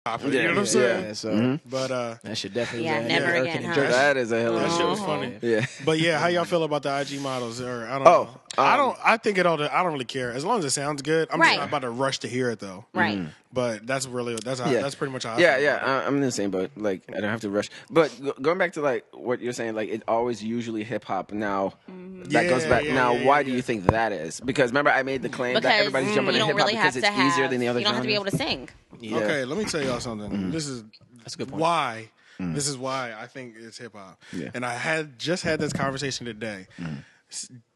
hop. You know what I'm saying? Yeah, so But that shit definitely Yeah, was never irking again, and huh? jerking. That is a hell of that a shit was funny. Yeah. But yeah, how y'all feel about the IG models? Or I don't Oh, know. I think it all. I don't really care as long as it sounds good. I'm just Right. not about to rush to hear it though. Right. But that's really that's how, Yeah. that's pretty much how. I Yeah, feel yeah, about it. I'm in the same boat. Like, I don't have to rush. But going back to like what you're saying, like it always usually hip hop. Now that goes back. Now, why do you think that is? Because remember, I made the claim that Because everybody's jumping you to don't hip hop really have because to it's have. easier than the other You don't have to be genres. able to sing. Yeah. Okay, let me tell y'all something. This is That's a good point. why. This is why I think it's hip hop. Yeah. And I had this conversation today.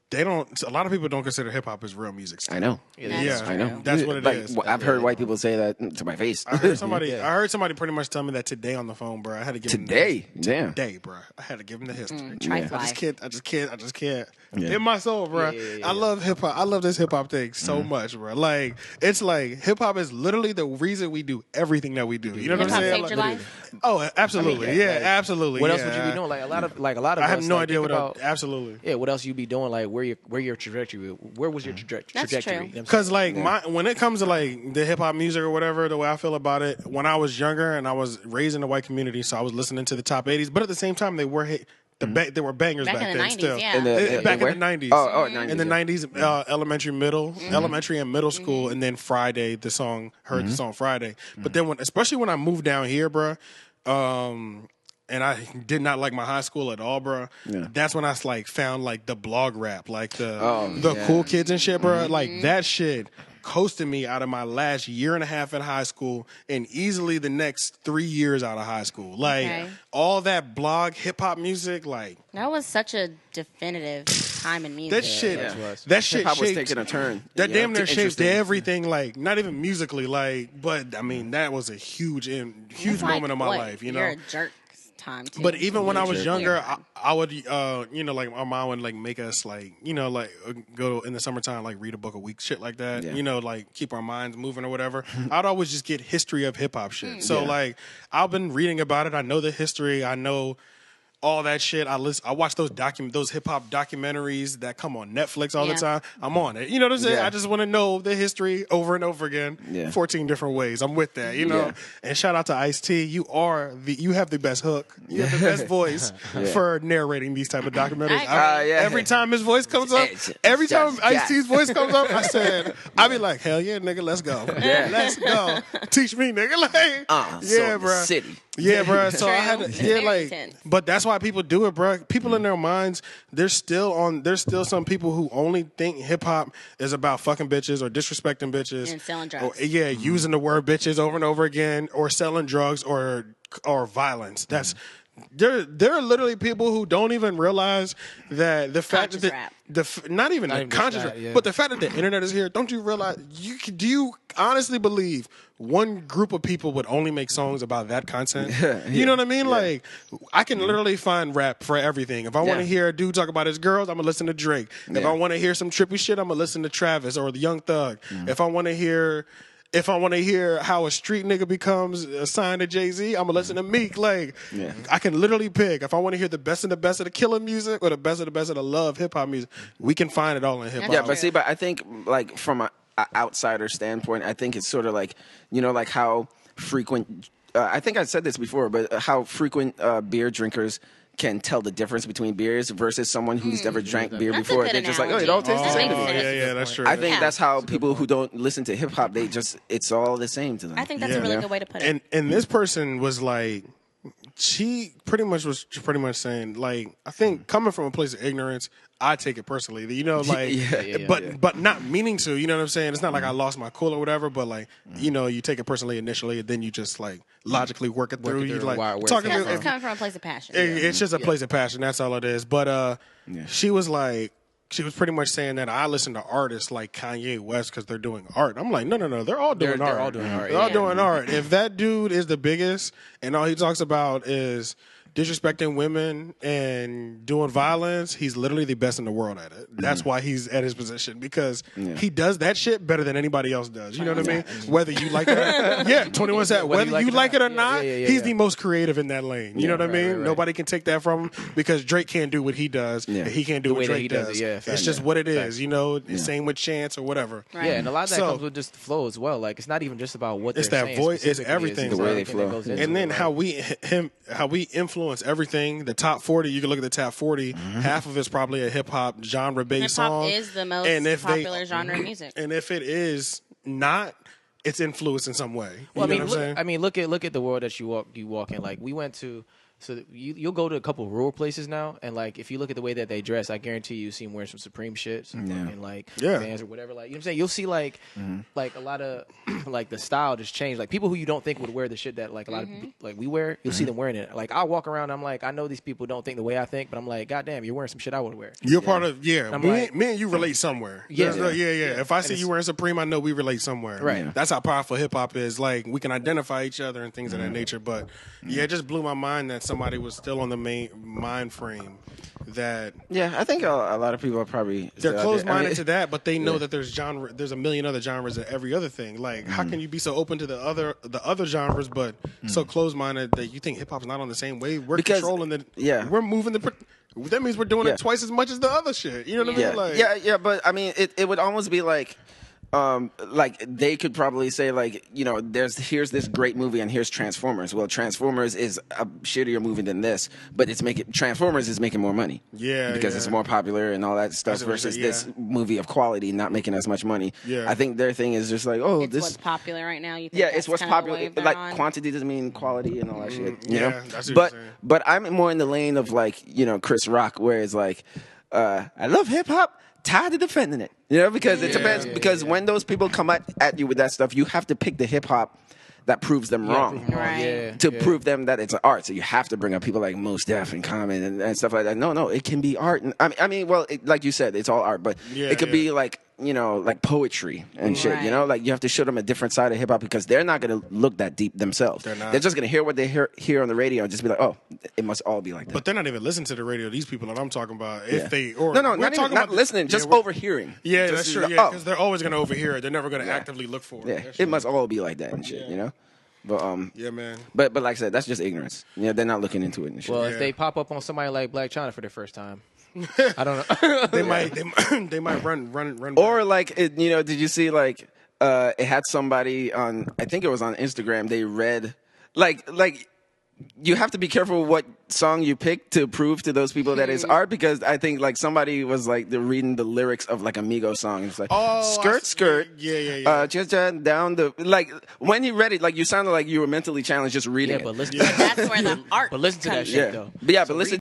They don't. A lot of people don't consider hip hop as real music. Still. I know. That's Yeah, I know. That's what it like, is. I've heard white people say that to my face. I heard somebody. I heard somebody pretty much tell me that today on the phone, bro. I had to give Today, him damn. today, bro. I had to give him the history. Trife I life. just can't. Yeah. In my soul, bro. Yeah. I love hip hop. I love this hip hop thing so much, bro. Like it's like hip hop is literally the reason we do everything that we do. You know what Hip I'm hop saying? saved your Like- life. Oh, absolutely. I mean, yeah, like, absolutely. What else yeah. would you be doing? Like a lot of I have us, no like, idea think what. about, Absolutely. Yeah, what else you be doing? Like where your trajectory? Where was your trajectory? That's true. You know what I'm saying? Because like when it comes to like the hip hop music or whatever, the way I feel about it, when I was younger and I was raised in the white community, so I was listening to the top 80s, but at the same time they were they were bangers Back back, in the then 90s, still. yeah. Back where? in the 90s. Oh, 90s. In the yeah. 90s, elementary and middle school, and then Friday, the song Friday. But then especially when I moved down here, bruh, and I did not like my high school at all, bro. Yeah. That's when I like found like the blog rap, like the yeah. cool kids and shit, bro. Like that shit coasted me out of my last year and a half in high school and easily the next 3 years out of high school. Like Okay. all that blog hip hop music, like That was such a definitive time in music. that shit, Yeah. that shit Hip hop was shaped. taking a turn. That Yeah. damn near shaped Interesting. everything, like not even musically, like, but I mean that was a huge It's like, moment of my what, life, you know. You're a jerk time too. But even when I was Weird. younger, I would, like our mom would like make us like, go in the summertime, like read a book a week, shit like that. Yeah. Like keep our minds moving or whatever. I'd always just get history of hip hop shit. So like I've been reading about it. I know the history. I know all that shit. I watch those hip hop documentaries that come on Netflix all the Yeah. time. I'm on it. You know what I'm saying? Yeah. I just want to know the history over and over again. Yeah. 14 different ways. I'm with that. You know. Yeah. And shout out to Ice-T. You have the best hook. You have the best voice for narrating these type of documentaries. I agree. Yeah. Every time his voice comes up, every time Ice-T's voice comes up, I be like, hell yeah, nigga, let's go. Yeah. Let's go. Teach me, nigga. Like, yeah, bro. City. Yeah, bro. So I had to, True. yeah, Very like, intense. but that's why people do it, bro. People in their minds, there's still some people who only think hip hop is about fucking bitches or disrespecting bitches And selling Or, drugs. yeah, using the word bitches over and over again, or selling drugs or violence. That's there are literally people who don't even realize that the fact Conscious that rap. not even even conscious that, rap, yeah. but the fact that the internet is here. Don't you realize? Do you honestly believe one group of people would only make songs about that content? You know what I mean? Like I can literally find rap for everything. If I want to Yeah. hear a dude talk about his girls, I'm gonna listen to Drake. If Yeah. I want to hear some trippy shit, I'm gonna listen to Travis or the Young Thug. If I want to hear how a street nigga becomes assigned to Jay-Z, I'm gonna listen to Meek. Like, I can literally pick. If I want to hear the best of the killer music or the best of the love hip hop music, we can find it all in hip hop. Yeah, True. but see, but I think like from a outsider standpoint, I think it's sort of like like how frequent. I think I said this before, but how frequent beer drinkers can tell the difference between beers versus someone who's never drank beer That's a before. good They're just like, oh, it analogy. all tastes the That same. makes to me. sense. Yeah, that's true. I think Yeah. that's how people who don't listen to hip hop, it's all the same to them. I think that's a really good way to put it. And this person was like, she pretty much saying like, I think coming from a place of ignorance, I take it personally. Like, but not meaning to. You know what I'm saying? It's not like I lost my cool or whatever. But like, you take it personally initially, and then you just like logically work it through. You through like where it's talking. coming It's It, coming from a place of passion. it's just a place of passion. That's all it is. But she was like. She was pretty much saying that I listen to artists like Kanye West because they're doing art. I'm like, no, they're all doing art. They're all doing art, They're all yeah. doing art. If that dude is the biggest and all he talks about is disrespecting women and doing violence, he's literally the best in the world at it. That's why he's at his position, because he does that shit better than anybody else does. You know what I mean? Whether you like it, 21 Savage. Whether you like it or not, he's the most creative in that lane. You know what I mean? Right. Nobody can take that from him, because Drake can't do what he does, and he can't do what Drake does. It's just what it is. You know, same with Chance or whatever. Right. Yeah, and a lot of that comes with just the flow as well. Like, it's not even just about what they're saying. It's that voice. It's everything. The way they flow. And then how we influence everything. The top 40. You can look at the top 40. Half of it's probably a hip hop genre based song. Hip hop is the most popular genre of music. And if it is not, it's influenced in some way. Well, I mean, look at the world that you walk in. Like, we went to. So you'll go to a couple rural places now, and like if you look at the way that they dress, I guarantee you see them wearing some Supreme shit, some fucking like Vans or whatever. Like, you know what I'm saying? You'll see like a lot of like the style just changed. Like people who you don't think would wear the shit that like a lot of like we wear, you'll see them wearing it. Like I walk around, I'm like, I know these people don't think the way I think, but I'm like, goddamn, you're wearing some shit I would wear. You're part of me and you relate somewhere. Yeah. If I see you wearing Supreme, I know we relate somewhere. Right. That's how powerful hip hop is. Like we can identify each other and things of that nature. But it just blew my mind that somebody was still on the main mind frame that I think a lot of people are probably they're closed-minded to that, but they know that there's a million other genres of every other thing. Like how can you be so open to the other genres but so closed-minded that you think hip hop's not on the same wave? We're controlling we're moving that means we're doing it twice as much as the other shit. You know what I mean? Like, but I mean it would almost be like they could probably say like, you know, here's this great movie and here's Transformers. Well, Transformers is a shittier movie than this, but Transformers is making more money. Because it's more popular and all that stuff versus this movie of quality not making as much money. I think their thing is just like, it's what's popular right now. You think it's what's popular. Like quantity doesn't mean quality and all that shit. You know? That's what but I'm more in the lane of like, you know, Chris Rock, where it's like, I love hip hop. Tired of defending it, you know, because it depends. Because when those people come at you with that stuff, you have to pick the hip hop that proves them wrong, to prove them that it's an art. So you have to bring up people like Mos Def and Common and stuff like that. No, it can be art. And I mean, well, like you said, it's all art, but it could be like, you know, like poetry and shit. You know, like you have to show them a different side of hip hop because they're not going to look that deep themselves. They're just going to hear what they hear on the radio and just be like, oh, it must all be like that. But they're not even listening to the radio. These people that I'm talking about, if they not listening, just overhearing. Yeah, that's true. Yeah, because they're always going to overhear it. They're never going to actively look for it. Yeah, it must all be like that and shit. You know. But man. But like I said, that's just ignorance. Yeah, they're not looking into it and shit. Well, if they pop up on somebody like Black China for the first time, I don't know. they might run. Or like, you know, did you see like it had somebody on? I think it was on Instagram. They read like you have to be careful what song you pick to prove to those people that it's art, because I think like somebody was like they're reading the lyrics of like a Migos song. It's like skirt, just down the like when he read it, like you sounded like you were mentally challenged just reading it. But listen, that's where the art. But listen to that shit though. But listen.